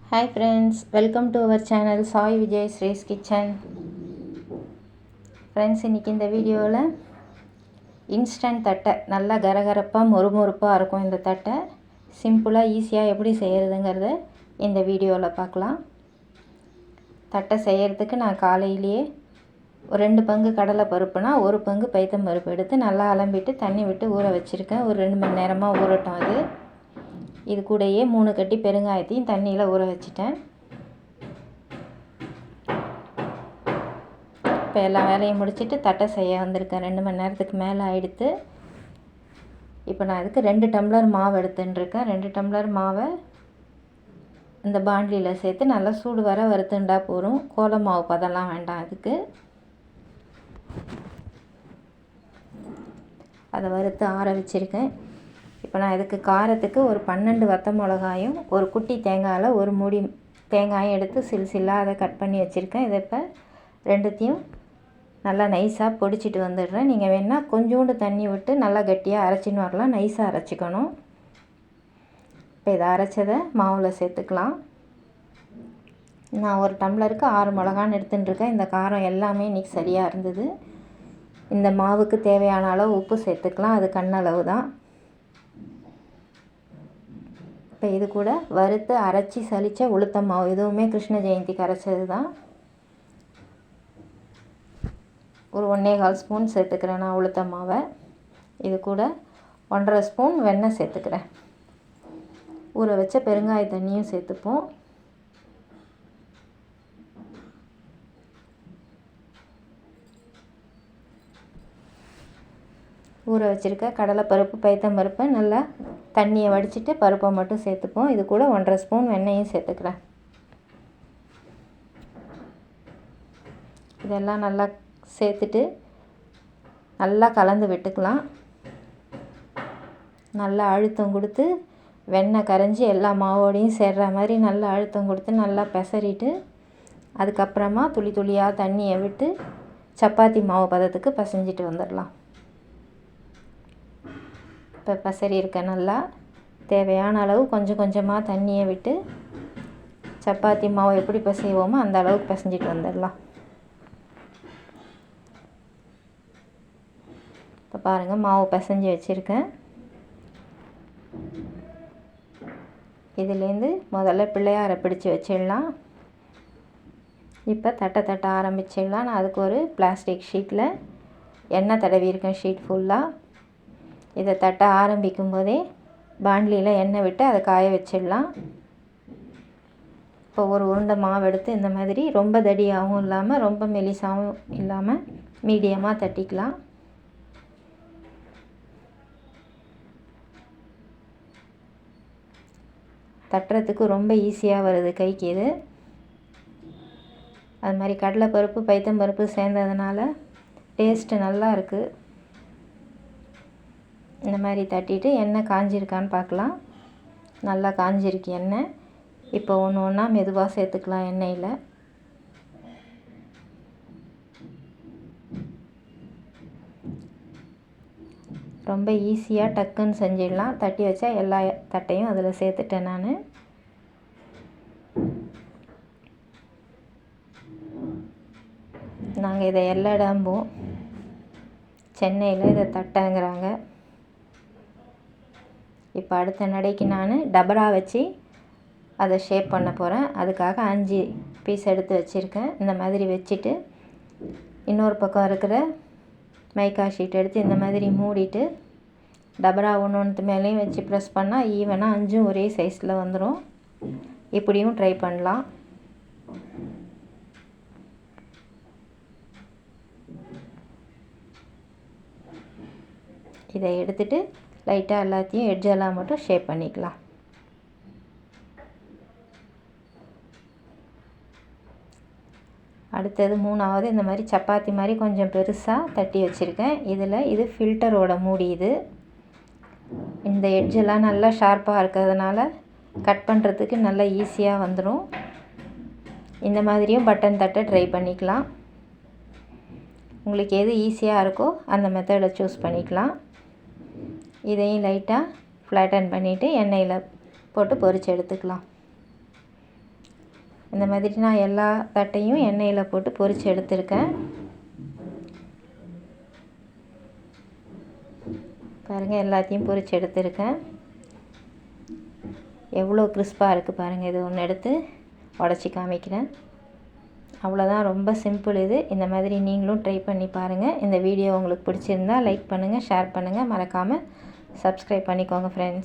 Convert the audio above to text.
Hi friends, welcome to our channel Sai Vijay Sri's Kitchen. Friends, இன்னைக்கு இந்த வீடியோவில் instant தட்டை நல்லா கரகரப்பாக மொறுமொறுப்பாக இருக்கும். இந்த தட்டை சிம்பிளாக ஈஸியாக எப்படி செய்கிறதுங்கிறத இந்த வீடியோவில் பார்க்கலாம். தட்டை செய்கிறதுக்கு நான் காலையிலேயே ஒரு 2 பங்கு கடலை பருப்புனா 1 பங்கு பைத்தம் பருப்பு எடுத்து நல்லா அலம்பிட்டு தண்ணி விட்டு ஊற வச்சுருக்கேன். ஒரு 2 மணி நேரமாக ஊறட்டும். அது இது கூடயே 3 கட்டி பெருங்காயத்தையும் தண்ணியில் ஊற வச்சிட்டேன். இப்போ எல்லா வேலையும் முடிச்சுட்டு தட்டை செய்ய வந்திருக்கேன். 2 மணி நேரத்துக்கு மேலே ஆகிடுத்து. இப்போ நான் இதுக்கு 2 டம்ளர் மாவு எடுத்துட்டுருக்கேன். 2 டம்ளர் மாவை இந்த பாண்டிலியில் சேர்த்து நல்லா சூடு வர வறுத்துண்டா போதும். கோல மாவு பதெல்லாம் வேண்டாம். அதுக்கு அதை வறுத்து ஆற வச்சுருக்கேன். இப்போ நான் இதுக்கு காரத்துக்கு ஒரு 12 வத்த மிளகாயும் ஒரு குட்டி தேங்காயில் ஒரு மூடி தேங்காயும் எடுத்து சில்லாக அதை கட் பண்ணி வச்சுருக்கேன். இதை இப்போ ரெண்டுத்தையும் நல்லா நைஸாக பொடிச்சிட்டு வந்துடுறேன். நீங்கள் வேணால் கொஞ்சோண்டு தண்ணி விட்டு நல்லா கட்டியாக அரைச்சின்னு வரலாம். நைஸாக அரைச்சிக்கணும். இப்போ இதை அரைச்சதை மாவில் சேர்த்துக்கலாம். நான் ஒரு டம்ளருக்கு 6 மிளகான்னு எடுத்துட்டுருக்கேன். இந்த காரம் எல்லாமே இன்றைக்கி சரியாக இருந்தது. இந்த மாவுக்கு தேவையான அளவு உப்பு சேர்த்துக்கலாம். அது கண்ணளவு தான். இப்போ இது கூட வறுத்து அரைச்சி சலித்த உளுத்த மாவு, இதுவுமே கிருஷ்ண ஜெயந்திக்கு அரைச்சது தான். ஒரு 1.25 ஸ்பூன் சேர்த்துக்கிறேன் நான் உளுத்த மாவை. இது கூட 1.5 ஸ்பூன் வெண்ணெய் சேர்த்துக்கிறேன். ஊற வச்ச பெருங்காய தண்ணியும் சேர்த்துப்போம். ஊற வச்சுருக்க கடலைப்பருப்பு பைத்தம் பருப்பை நல்லா தண்ணியை வடிச்சிட்டு பருப்பை மட்டும் சேர்த்துப்போம். இது கூட 1.5 ஸ்பூன் வெண்ணெயும் சேர்த்துக்கிறேன். இதெல்லாம் நல்லா சேர்த்துட்டு நல்லா கலந்து விட்டுக்கலாம். நல்லா அழுத்தம் கொடுத்து வெண்ணெய் கரைஞ்சி எல்லா மாவோடையும் சேர்கிற மாதிரி நல்லா அழுத்தம் கொடுத்து நல்லா பெசறிட்டு அதுக்கப்புறமா துளி துளியாக தண்ணியை விட்டு சப்பாத்தி மாவு பதத்துக்கு பிசைஞ்சிட்டு வந்துடலாம். இப்போ பசரி இருக்க நல்லா தேவையான அளவு கொஞ்சம் கொஞ்சமாக தண்ணியை விட்டு சப்பாத்தி மாவு எப்படி பிசைவோமோ அந்த அளவுக்கு பிசைஞ்சிட்டு வந்துடலாம். இப்போ பாருங்கள், மாவு பிசைஞ்சு வச்சுருக்கேன். இதுலேருந்து முதல்ல பிள்ளையாரை பிடிச்சி வச்சிடலாம். இப்போ தட்ட ஆரம்பிச்சிடலாம். நான் அதுக்கு ஒரு பிளாஸ்டிக் ஷீட்டில் எண்ணெய் தடவியிருக்கேன். ஷீட் ஃபுல்லாக இதை தட்ட ஆரம்பிக்கும் போதே பாண்டிலியில் எண்ணெய் விட்டு அதை காய வச்சிடலாம். இப்போ ஒரு உருண்டை மாவு எடுத்து இந்த மாதிரி ரொம்ப தடியாகவும் இல்லாமல் ரொம்ப மெலிசாகவும் இல்லாமல் மீடியமாக தட்டிக்கலாம். தட்டுறதுக்கு ரொம்ப ஈஸியாக வருது கைக்கு. இது அது மாதிரி கடலைப்பருப்பு பைத்தம் பருப்பு சேர்ந்ததுனால டேஸ்ட்டு நல்லா இருக்குது. இந்த மாதிரி தட்டிட்டு எண்ணெய் காஞ்சிருக்கான்னு பார்க்கலாம். நல்லா காஞ்சிருக்கு எண்ணெய். இப்போ ஒன்று ஒன்றா மெதுவாக சேர்த்துக்கலாம் எண்ணெயில். ரொம்ப ஈஸியாக டக்குன்னு செஞ்சிடலாம். தட்டி வச்சா எல்லா தட்டையும் அதில் சேர்த்துட்டேன் நான். நாங்கள் இதை எல்லடம்போம், சென்னையில் இதை தட்டைங்கிறாங்க. இப்போ அடுத்த நடைக்கு நான் டபரா வச்சு அதை ஷேப் பண்ண போகிறேன். அதுக்காக 5 பீஸ் எடுத்து வச்சுருக்கேன். இந்த மாதிரி வச்சுட்டு இன்னொரு பக்கம் இருக்கிற மைக்கா ஷீட் எடுத்து இந்த மாதிரி மூடிட்டு டபரா ஒன்று மேலேயும் வச்சு ப்ரெஸ் பண்ணால் ஈவனாக 5ம் ஒரே சைஸில் வந்துடும். இப்படியும் ட்ரை பண்ணலாம். இதை எடுத்துட்டு லைட்டாக எல்லாத்தையும் எட்ஜெல்லாம் மட்டும் ஷேப் பண்ணிக்கலாம். அடுத்தது 3வது இந்த மாதிரி சப்பாத்தி மாதிரி கொஞ்சம் பெருசாக தட்டி வச்சுருக்கேன். இது ஃபில்டரோட மூடி. இந்த எட்ஜெல்லாம் நல்லா ஷார்ப்பாக இருக்கிறதுனால கட் பண்ணுறதுக்கு நல்லா ஈஸியாக வந்துடும். இந்த மாதிரியும் பட்டன் தட்டை ட்ரை பண்ணிக்கலாம். உங்களுக்கு எது ஈஸியாக இருக்கோ அந்த மெத்தடை சூஸ் பண்ணிக்கலாம். இதையும் லைட்டாக ஃப்ளாட்டன் பண்ணிவிட்டு எண்ணெயில் போட்டு பொரித்து எடுத்துக்கலாம். இந்த மாதிரி நான் எல்லா தட்டையும் எண்ணெயில் போட்டு பொரித்து எடுத்திருக்கேன். பாருங்கள், எல்லாத்தையும் பொரித்து எடுத்திருக்கேன். எவ்வளோ கிறிஸ்பாக இருக்குது பாருங்கள். இது ஒன்று எடுத்து உடச்சி காமிக்கிறேன். அவ்வளோதான், ரொம்ப சிம்பிள் இது. இந்த மாதிரி நீங்களும் ட்ரை பண்ணி பாருங்கள். இந்த வீடியோ உங்களுக்கு பிடிச்சிருந்தா லைக் பண்ணுங்கள், ஷேர் பண்ணுங்கள், மறக்காமல் சப்ஸ்கிரைப் பண்ணிக்கோங்க ஃப்ரெண்ட்ஸ்.